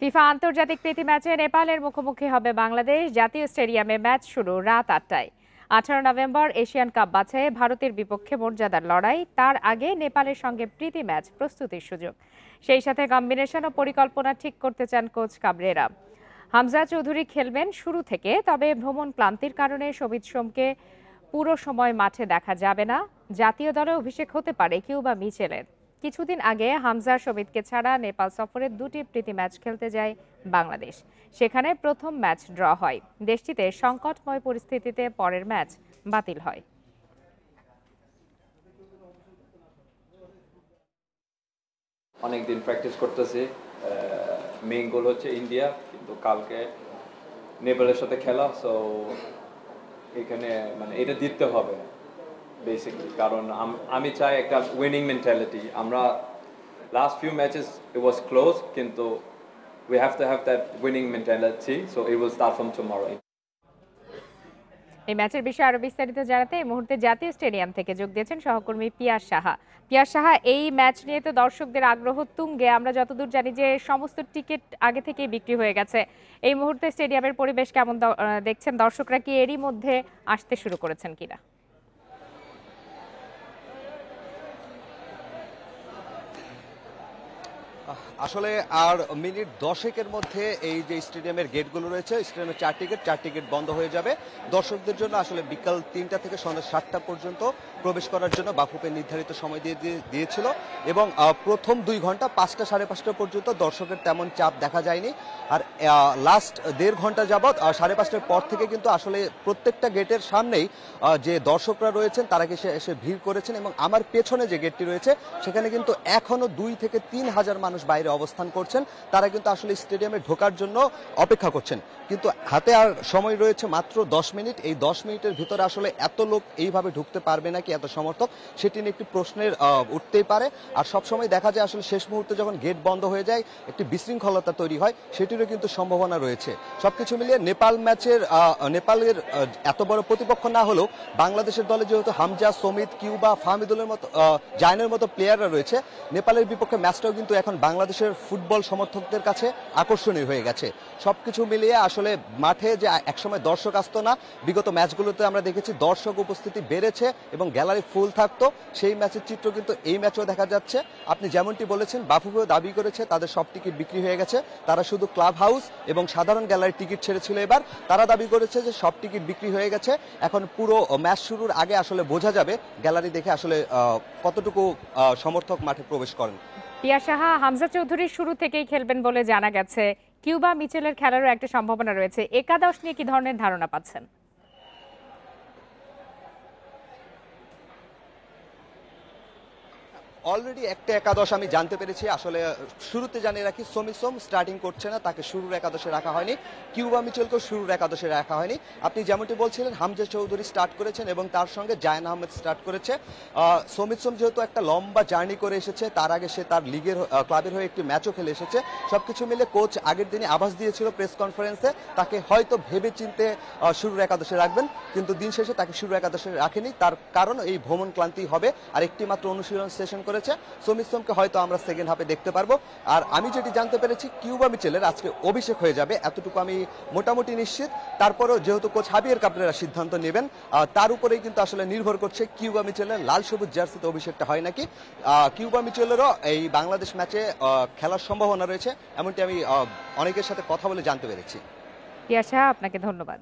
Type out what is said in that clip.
FIFA আন্তর্জাতিক প্রীতি ম্যাচে নেপালের মুখোমুখি হবে বাংলাদেশ। জাতীয় স্টেডিয়ামে ম্যাচ শুরু রাত ৮টায়। ১৮ নভেম্বর এশিয়ান কাপ বাছাইয়ে ভারতের বিপক্ষে মর্যাদার লড়াই। তার আগে নেপালের সঙ্গে প্রীতি ম্যাচ প্রস্তুতির সুযোগ। সেই সাথে কম্বিনেশন ও পরিকল্পনা ঠিক করতে চান কোচ কাবরেরা। হামজা চৌধুরী খেলবেন শুরু থেকে, তবে ভ্রমণ ক্লান্তির কারণে শোভিত সোমকে পুরো সময় মাঠে দেখা যাবে না। জাতীয় দলে অভিষেক হতে পারে কিউবা মিচেলের। কিছুদিন আগে হামজা শোভিতকে ছাড়া নেপাল সফরে দুটি প্রীতি ম্যাচ খেলতে যায় বাংলাদেশ। সেখানে প্রথম ম্যাচ ড্র হয়। দেশটিতে সংকটময় পরিস্থিতিতে পরের ম্যাচ বাতিল হয়। অনেকদিন প্র্যাকটিস করতেছি। মেইন গোল হচ্ছে ইন্ডিয়া, কিন্তু কালকে নেপালের সাথে খেলা, সো এখানে মানে এটা জিততে হবে বেসিক্যালি, কারণ আমি চাই একটা উইনিং মেন্টালিটি। আমরা লাস্ট ফিউ ম্যাচেস ইট ওয়াজ ক্লোজ, কিন্তু we have to have that winning mentality, so it will start from tomorrow. এই ম্যাচের বিষয়ে আরো বিস্তারিত জানাতে এই মুহূর্তে জাতীয় স্টেডিয়াম থেকে যোগ দিয়েছেন সহকর্মী পিয়াস সাহা। পিয়াস সাহা, এই ম্যাচ নিয়ে তো দর্শকদের আগ্রহ তুঙ্গে। আমরা যতদূর জানি যে সমস্ত টিকিট আগে থেকেই বিক্রি হয়ে গেছে। এই মুহূর্তে স্টেডিয়ামের পরিবেশ কেমন দেখছেন? দর্শকরা কি এরই মধ্যে আসতে শুরু করেছেন কিনা? আসলে আর মিনিট 10-এর মধ্যে এই যে স্টেডিয়ামের গেটগুলো রয়েছে, স্টেডিয়ামের চার টিকিট বন্ধ হয়ে যাবে। দর্শকদের জন্য আসলে বিকাল 3টা থেকে সন্ধ্যা 7টা পর্যন্ত প্রবেশ করার জন্য বাফুফে নির্ধারিত সময় দিয়েছিল এবং প্রথম 2 ঘন্টা 5টা সাড়ে 5টা পর্যন্ত দর্শকের তেমন চাপ দেখা যায়নি। আর লাস্ট 1.5 ঘন্টা যাবৎ 5:30টার পর থেকে কিন্তু আসলে প্রত্যেকটা গেটের সামনেই যে দর্শকরা রয়েছেন তারা এসে ভিড় করেছেন এবং আমার পেছনে যে গেটটি রয়েছে সেখানে কিন্তু এখনো 2 থেকে 3 হাজার মানুষ বাইরে অবস্থান করছেন। তারা কিন্তু আসলে স্টেডিয়ামে ঢোকার জন্য অপেক্ষা করছেন, কিন্তু হাতে আর সময় রয়েছে মাত্র 10 মিনিট। এই 10 মিনিটের ভিতরে আসলে এত লোক এইভাবে ঢুকতে পারবে নাকি, এত সমর্থক, সেটি নিয়ে একটি প্রশ্নের উঠতেই পারে। আর সবসময় দেখা যায় আসলে শেষ মুহূর্তে যখন গেট বন্ধ হয়ে যায় একটি বিশৃঙ্খলতা তৈরি হয়, সেটিরও কিন্তু সম্ভাবনা রয়েছে। সবকিছু মিলিয়ে নেপালের এত বড় প্রতিপক্ষ না হলেও বাংলাদেশের দলে যেহেতু হামজা, সমিত, কিউবা, ফাহমিদুলের মতো, জায়নের মতো প্লেয়াররা রয়েছে, নেপালের বিপক্ষে ম্যাচটাও কিন্তু এখন বাংলাদেশের ফুটবল সমর্থকদের কাছে আকর্ষণীয় হয়ে গেছে। সবকিছু মিলিয়ে আসলে মাঠে যে একসময় দর্শক আসতো না, বিগত ম্যাচগুলোতে আমরা দেখেছি দর্শক উপস্থিতি বেড়েছে এবং গ্যালারি ফুল থাকতো। সেই ম্যাচের চিত্র কিন্তু এই ম্যাচেও দেখা যাচ্ছে। আপনি যেমনটি বলেছেন, বাফুফেও দাবি করেছে তাদের সব টিকিট বিক্রি হয়ে গেছে। তারা শুধু ক্লাব হাউস এবং সাধারণ গ্যালারির টিকিট ছেড়েছিল এবার। তারা দাবি করেছে যে সব টিকিট বিক্রি হয়ে গেছে। এখন পুরো ম্যাচ শুরুর আগে আসলে বোঝা যাবে গ্যালারি দেখে আসলে কতটুকু সমর্থক মাঠে প্রবেশ করেন। পিয়া সাহা, হামজা চৌধুরী শুরু থেকেই খেলবেন বলে জানা গেছে। কিউবা মিচেলের খেলারও একটা সম্ভাবনা রয়েছে। একাদশ নিয়ে কি ধরনের ধারণা পাচ্ছেন? অলরেডি একটা একাদশ আমি জানতে পেরেছি। আসলে শুরুতে জানিয়ে রাখি, সমিত সোম স্টার্টিং করছে না, তাকে শুরুর একাদশে রাখা হয়নি। কিউবা মিচেলকেও শুরুর একাদশে রাখা হয়নি। আপনি যেমনটি বলছিলেন, হামজা চৌধুরী স্টার্ট করেছেন এবং তার সঙ্গে জায়ন আহমেদ স্টার্ট করেছে। সমিত সোম যেহেতু একটা লম্বা জার্নি করে এসেছে, তার আগে সে তার লিগের ক্লাবের হয়ে একটি ম্যাচও খেলে এসেছে। সবকিছু মিলে কোচ আগের দিনে আভাস দিয়েছিল প্রেস কনফারেন্সে তাকে হয়তো ভেবে চিনতে শুরুর একাদশে রাখবেন, কিন্তু দিন শেষে তাকে শুরুর একাদশে রাখেনি। তার কারণ এই ভ্রমণ ক্লান্তি হবে, আর একটি মাত্র অনুশীলন সেশন করেছে। সমিত সোমকে হয়তো আমরা সেকেন্ড হাফে দেখতে পারবো। আর আমি যেটি জানতে পেরেছি, কিউবা মিচেলের আজকে অভিষেক হয়ে যাবে, এতটুকু আমি মোটামুটি নিশ্চিত। তারপরেও যেহেতু কোচ হাবিয়ার কাবরেরা সিদ্ধান্ত নেবেন, তার উপরেই কিন্তু আসলে নির্ভর করছে কিউবা মিচেলের লাল সবুজ জার্সিতে অভিষেকটা হয় নাকি। কিউবা মিচেলেরও এই বাংলাদেশ ম্যাচে খেলার সম্ভাবনা রয়েছে, এমনটি আমি অনেকের সাথে কথা বলে জানতে পেরেছি। পিয়া সাহা, আপনাকে ধন্যবাদ।